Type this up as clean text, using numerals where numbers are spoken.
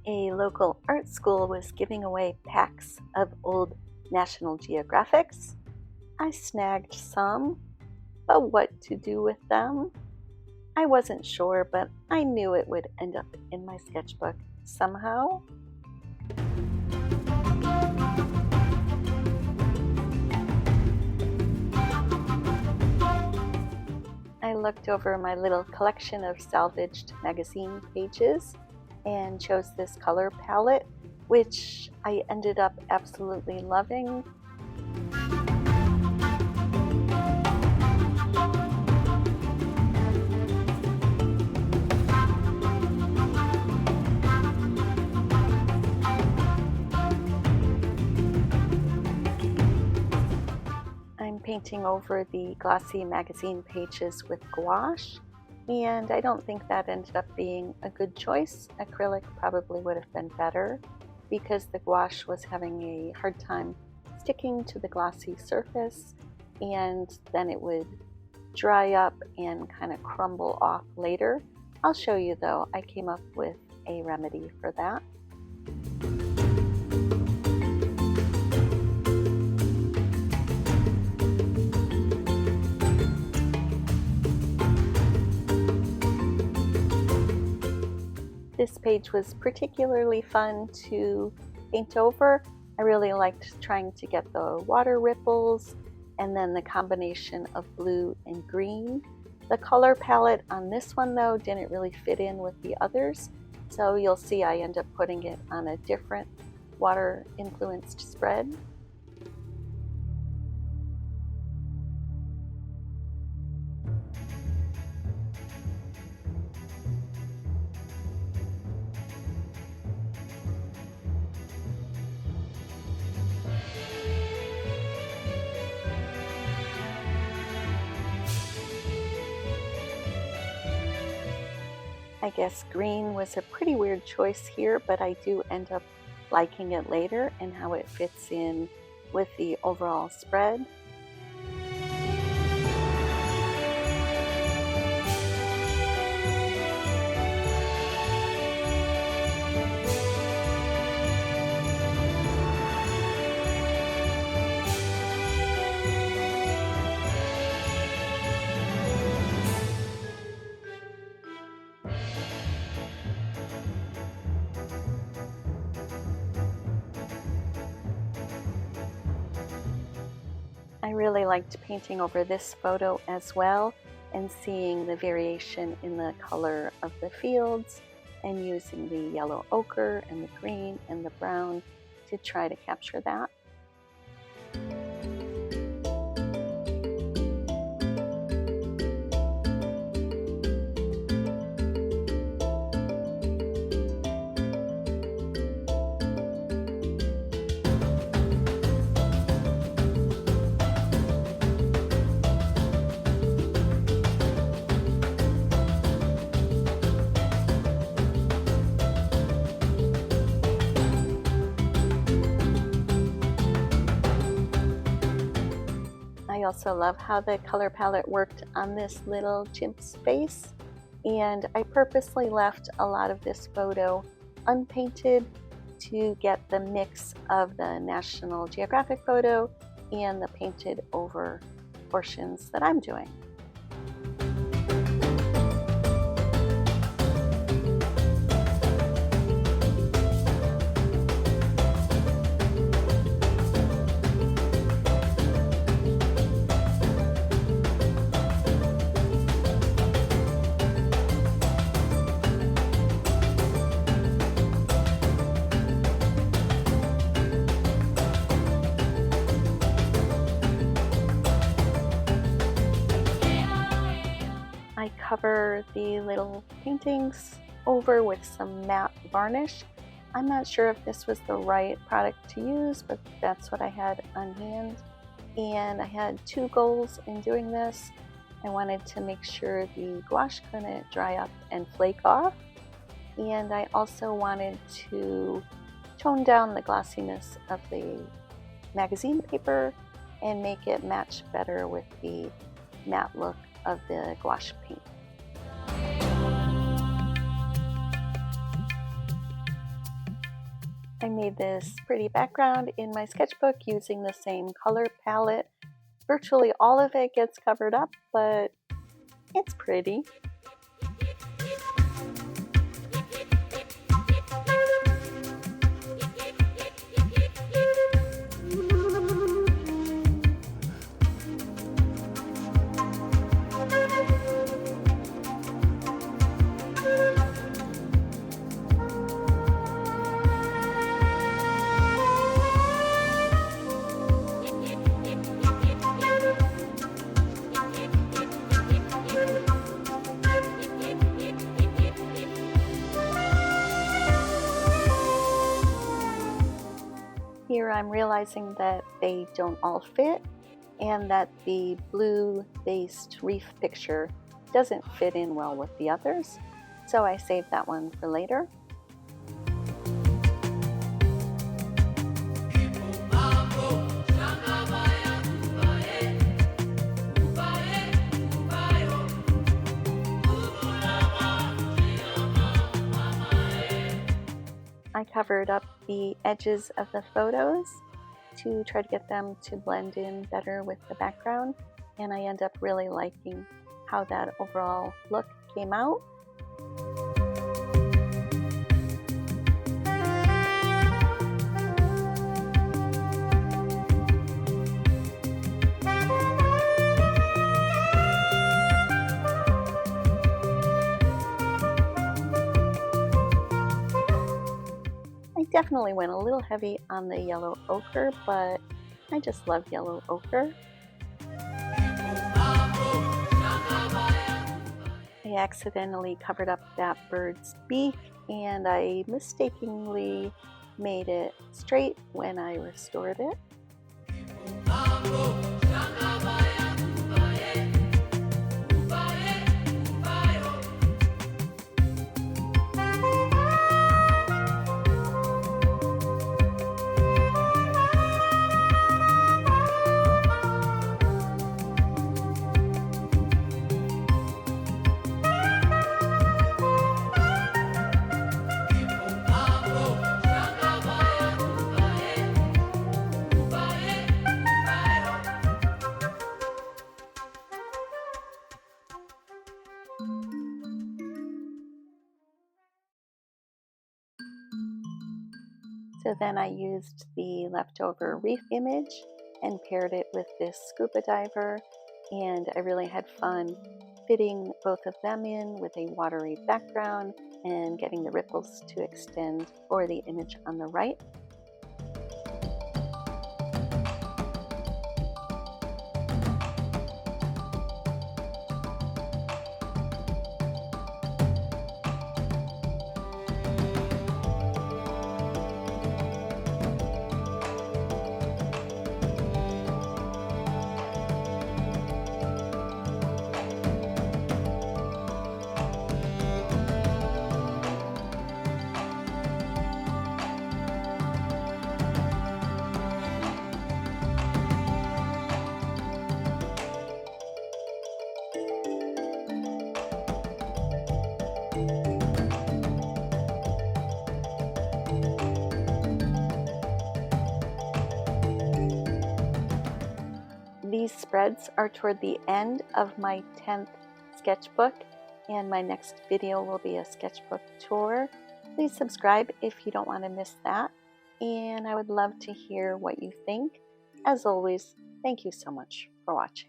A local art school was giving away packs of old National Geographics. I snagged some, but what to do with them? I wasn't sure, but I knew it would end up in my sketchbook somehow. I looked over my little collection of salvaged magazine pages and chose this color palette, which I ended up absolutely loving. I'm painting over the glossy magazine pages with gouache, and I don't think that ended up being a good choice. Acrylic probably would have been better because the gouache was having a hard time sticking to the glossy surface, and then it would dry up and kind of crumble off later. I'll show you though, I came up with a remedy for that. This page was particularly fun to paint over. I really liked trying to get the water ripples and then the combination of blue and green. The color palette on this one though didn't really fit in with the others, so you'll see I end up putting it on a different water influenced spread. I guess green was a pretty weird choice here, but I do end up liking it later and how it fits in with the overall spread. I really liked painting over this photo as well and seeing the variation in the color of the fields and using the yellow ochre and the green and the brown to try to capture that. I also love how the color palette worked on this little chimp's face, and I purposely left a lot of this photo unpainted to get the mix of the National Geographic photo and the painted over portions that I'm doing. I cover the little paintings over with some matte varnish. I'm not sure if this was the right product to use, but that's what I had on hand. And I had two goals in doing this. I wanted to make sure the gouache couldn't dry up and flake off. And I also wanted to tone down the glossiness of the magazine paper and make it match better with the matte look of the gouache paint. I made this pretty background in my sketchbook using the same color palette. Virtually all of it gets covered up, but it's pretty. Here I'm realizing that they don't all fit and that the blue-based reef picture doesn't fit in well with the others, so I saved that one for later. I covered up the edges of the photos to try to get them to blend in better with the background, and I end up really liking how that overall look came out. I definitely went a little heavy on the yellow ochre, but I just love yellow ochre. I accidentally covered up that bird's beak and I mistakenly made it straight when I restored it. So then I used the leftover reef image and paired it with this scuba diver, and I really had fun fitting both of them in with a watery background and getting the ripples to extend for the image on the right. These spreads are toward the end of my 10th sketchbook, and my next video will be a sketchbook tour. Please subscribe if you don't want to miss that, and I would love to hear what you think. As always, thank you so much for watching.